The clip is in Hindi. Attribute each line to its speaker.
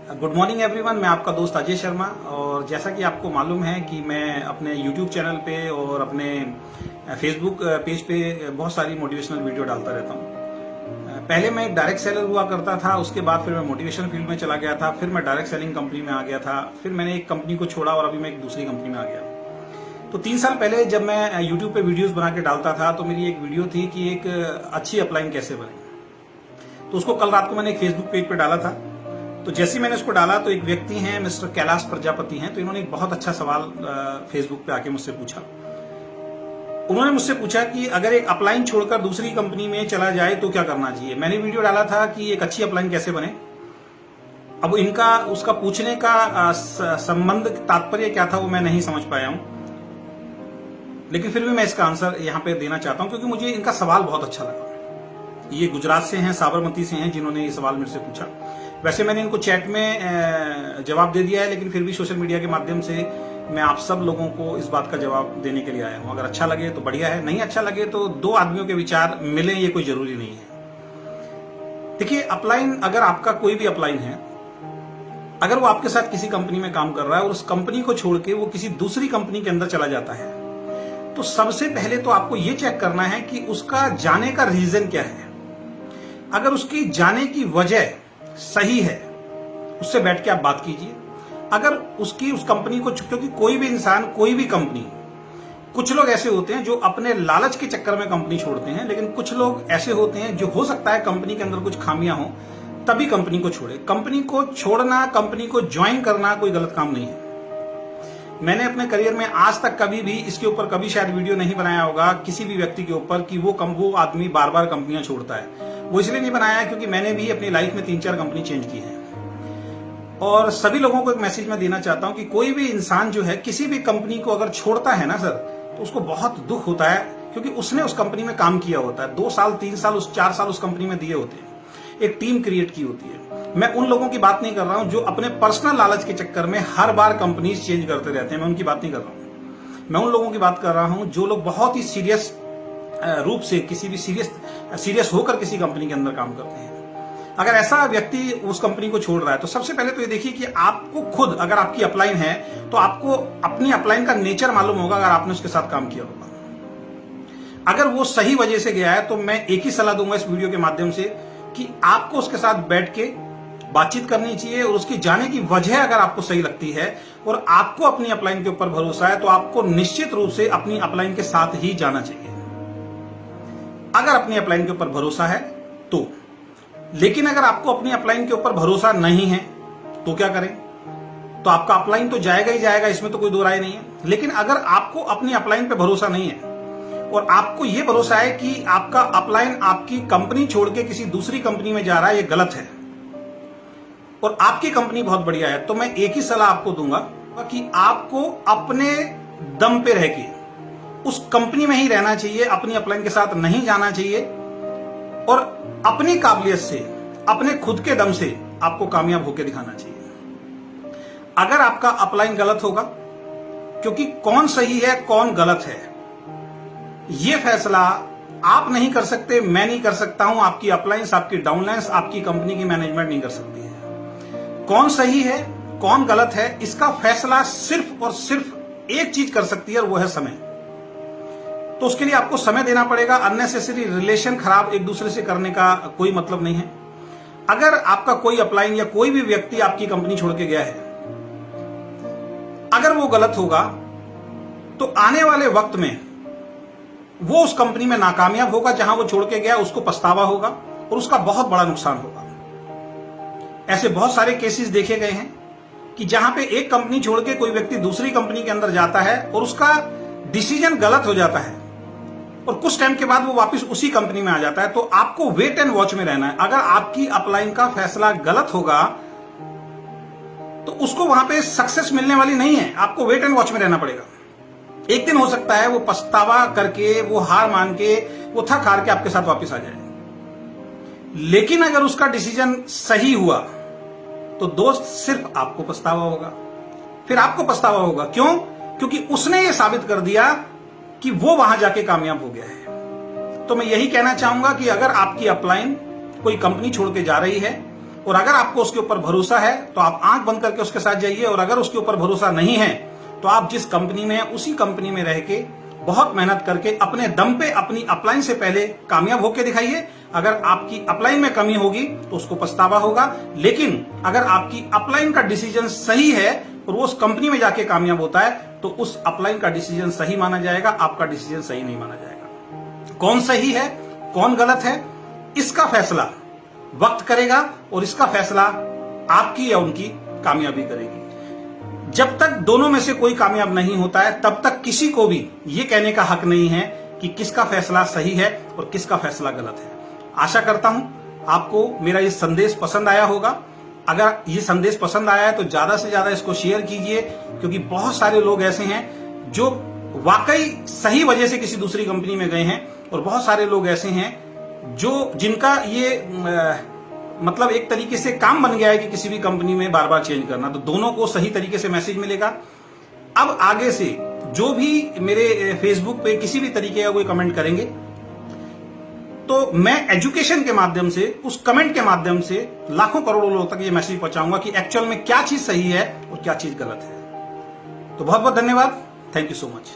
Speaker 1: गुड मॉर्निंग एवरीवन, मैं आपका दोस्त अजय शर्मा। और जैसा कि आपको मालूम है कि मैं अपने यूट्यूब चैनल पे और अपने फेसबुक पेज पे बहुत सारी मोटिवेशनल वीडियो डालता रहता हूँ। पहले मैं एक डायरेक्ट सेलर हुआ करता था, उसके बाद फिर मैं मोटिवेशन फील्ड में चला गया था, फिर मैं डायरेक्ट सेलिंग कंपनी में आ गया था, फिर मैंने एक कंपनी को छोड़ा और अभी मैं एक दूसरी कंपनी में आ गया। तो 3 साल पहले जब मैं यूट्यूब पे वीडियोस बना के डालता था तो मेरी एक वीडियो थी कि एक अच्छी अपलाइन कैसे बने। तो उसको कल रात को मैंने एक फेसबुक पेज पे डाला था। तो जैसे ही मैंने उसको डाला तो एक व्यक्ति हैं, मिस्टर कैलाश प्रजापति हैं, तो इन्होंने एक बहुत अच्छा सवाल फेसबुक पे आके मुझसे पूछा। उन्होंने मुझसे पूछा कि अगर एक अपलाइन छोड़कर दूसरी कंपनी में चला जाए तो क्या करना चाहिए। मैंने वीडियो डाला था कि एक अच्छी अपलाइन कैसे बने। अब इनका उसका पूछने का संबंध तात्पर्य क्या था वो मैं नहीं समझ पाया हूं, लेकिन फिर भी मैं इसका आंसर यहां पे देना चाहता हूं क्योंकि मुझे इनका सवाल बहुत अच्छा लगा। ये गुजरात से हैं, साबरमती से हैं, जिन्होंने ये सवाल मेरे से पूछा। वैसे मैंने इनको चैट में जवाब दे दिया है, लेकिन फिर भी सोशल मीडिया के माध्यम से मैं आप सब लोगों को इस बात का जवाब देने के लिए आया हूं। अगर अच्छा लगे तो बढ़िया है, नहीं अच्छा लगे तो दो आदमियों के विचार मिले ये कोई जरूरी नहीं है। देखिए, अपलाइन, अगर आपका कोई भी अपलाइन है, अगर वो आपके साथ किसी कंपनी में काम कर रहा है और उस कंपनी को छोड़ के वो किसी दूसरी कंपनी के अंदर चला जाता है, तो सबसे पहले तो आपको ये चेक करना है कि उसका जाने का रीजन क्या है। अगर उसकी जाने की वजह सही है, उससे बैठ के आप बात कीजिए। अगर उसकी उस कंपनी को, क्योंकि कोई भी इंसान, कोई भी कंपनी, कुछ लोग ऐसे होते हैं जो अपने लालच के चक्कर में कंपनी छोड़ते हैं, लेकिन कुछ लोग ऐसे होते हैं जो हो सकता है कंपनी के अंदर कुछ खामियां हो तभी कंपनी को छोड़े। कंपनी को छोड़ना, कंपनी को ज्वाइन करना कोई गलत काम नहीं है। मैंने अपने करियर में आज तक कभी भी इसके ऊपर कभी शायद वीडियो नहीं बनाया होगा किसी भी व्यक्ति के ऊपर कि वो आदमी बार बार कंपनियां छोड़ता है। वो इसलिए नहीं बनाया क्योंकि मैंने भी अपनी लाइफ में 3-4 कंपनी चेंज की है। और सभी लोगों को एक मैसेज मैं देना चाहता हूं कि कोई भी इंसान जो है किसी भी कंपनी को अगर छोड़ता है ना सर, तो उसको बहुत दुख होता है, क्योंकि उसने उस कंपनी में काम किया होता है, 2 साल 3 साल 4 साल उस कंपनी में दिए होते हैं, एक टीम क्रिएट की होती है। मैं उन लोगों की बात नहीं कर रहा हूं जो अपने पर्सनल लालच के चक्कर में हर बार कंपनीज चेंज करते रहते हैं, मैं उनकी बात नहीं कर रहा हूं। मैं उन लोगों की बात कर रहा हूं जो लोग बहुत ही सीरियस रूप से, किसी भी सीरियस होकर किसी कंपनी के अंदर काम करते हैं। अगर ऐसा व्यक्ति उस कंपनी को छोड़ रहा है तो सबसे पहले तो ये देखिए कि आपको खुद, अगर आपकी अपलाइन है तो आपको अपनी अपलाइन का नेचर मालूम होगा अगर आपने उसके साथ काम किया होगा। अगर वो सही वजह से गया है तो मैं एक ही सलाह दूंगा इस वीडियो के माध्यम से कि आपको उसके साथ बैठ के बातचीत करनी चाहिए, और उसकी जाने की वजह अगर आपको सही लगती है और आपको अपनी अपलाइन के ऊपर भरोसा है तो आपको निश्चित रूप से अपनी अपलाइन के साथ ही जाना चाहिए, अगर अपनी अपलाइन के ऊपर भरोसा है तो। लेकिन अगर आपको अपनी अपलाइन के ऊपर भरोसा नहीं है तो क्या करें? तो आपका अपलाइन तो जाएगा ही जाएगा, इसमें तो कोई दो राय नहीं है। लेकिन अगर आपको अपनी अपलाइन पे भरोसा नहीं है और आपको यह भरोसा है कि आपका अपलाइन आपकी कंपनी छोड़ के किसी दूसरी कंपनी में जा रहा है, यह गलत है, और आपकी कंपनी बहुत बढ़िया है, तो मैं एक ही सलाह आपको दूंगा कि आपको अपने दम पे रह के उस कंपनी में ही रहना चाहिए, अपनी अपलाइन के साथ नहीं जाना चाहिए, और अपनी काबिलियत से, अपने खुद के दम से आपको कामयाब होकर दिखाना चाहिए। अगर आपका अपलाइन गलत होगा, क्योंकि कौन सही है कौन गलत है यह फैसला आप नहीं कर सकते, मैं नहीं कर सकता हूं, आपकी अपलाइंस, आपकी डाउनलाइंस, आपकी कंपनी की मैनेजमेंट नहीं कर सकती है। कौन सही है कौन गलत है इसका फैसला सिर्फ और सिर्फ एक चीज कर सकती है, और वो है समय। तो उसके लिए आपको समय देना पड़ेगा। अननेसेसरी रिलेशन खराब एक दूसरे से करने का कोई मतलब नहीं है। अगर आपका कोई अपलाइन या कोई भी व्यक्ति आपकी कंपनी छोड़ के गया है, अगर वो गलत होगा तो आने वाले वक्त में वो उस कंपनी में नाकामयाब होगा जहां वो छोड़ के गया, उसको पछतावा होगा और उसका बहुत बड़ा नुकसान होगा। ऐसे बहुत सारे केसेस देखे गए हैं कि जहां पे एक कंपनी छोड़ के कोई व्यक्ति दूसरी कंपनी के अंदर जाता है और उसका डिसीजन गलत हो जाता है, और कुछ टाइम के बाद वो वापस उसी कंपनी में आ जाता है। तो आपको वेट एंड वॉच में रहना है। अगर आपकी अपलाइन का फैसला गलत होगा तो उसको वहां पे सक्सेस मिलने वाली नहीं है, आपको वेट एंड वॉच में रहना पड़ेगा। एक दिन हो सकता है वो पछतावा करके, वो हार मान के, वो थक हार के आपके साथ वापस आ जाए। लेकिन अगर उसका डिसीजन सही हुआ तो दोस्त सिर्फ आपको पछतावा होगा, फिर आपको पछतावा होगा। क्यों? क्योंकि उसने ये साबित कर दिया कि वो वहां जाके कामयाब हो गया है। तो मैं यही कहना चाहूंगा कि अगर आपकी अपलाइन कोई कंपनी छोड़ के जा रही है और अगर आपको उसके ऊपर भरोसा है तो आप आंख बंद करके उसके साथ जाइए, और अगर उसके ऊपर भरोसा नहीं है तो आप जिस कंपनी में हैं उसी कंपनी में रह के बहुत मेहनत करके अपने दम पे अपनी अपलाइन से पहले कामयाब होके दिखाइए। अगर आपकी अपलाइन में कमी होगी तो उसको पछतावा होगा, लेकिन अगर आपकी अपलाइन का डिसीजन सही है और वो उस कंपनी में जाके कामयाब होता है तो उस अपलाइन का डिसीजन सही माना जाएगा, आपका डिसीजन सही नहीं माना जाएगा। कौन सही है कौन गलत है इसका फैसला वक्त करेगा, और इसका फैसला आपकी या उनकी कामयाबी करेगी। जब तक दोनों में से कोई कामयाब नहीं होता है तब तक किसी को भी ये कहने का हक नहीं है कि किसका फैसला सही है और किसका फैसला गलत है। आशा करता हूं आपको मेरा ये संदेश पसंद आया होगा। अगर ये संदेश पसंद आया है तो ज्यादा से ज्यादा इसको शेयर कीजिए, क्योंकि बहुत सारे लोग ऐसे हैं जो वाकई सही वजह से किसी दूसरी कंपनी में गए हैं, और बहुत सारे लोग ऐसे हैं जो जिनका ये मतलब एक तरीके से काम बन गया है कि किसी भी कंपनी में बार बार चेंज करना। तो दोनों को सही तरीके से मैसेज मिलेगा। अब आगे से जो भी मेरे फेसबुक पे किसी भी तरीके का कोई कमेंट करेंगे तो मैं एजुकेशन के माध्यम से, उस कमेंट के माध्यम से लाखों करोड़ों लोगों तक ये मैसेज पहुंचाऊंगा कि एक्चुअल में क्या चीज सही है और क्या चीज गलत है। तो बहुत बहुत धन्यवाद। Thank you so much.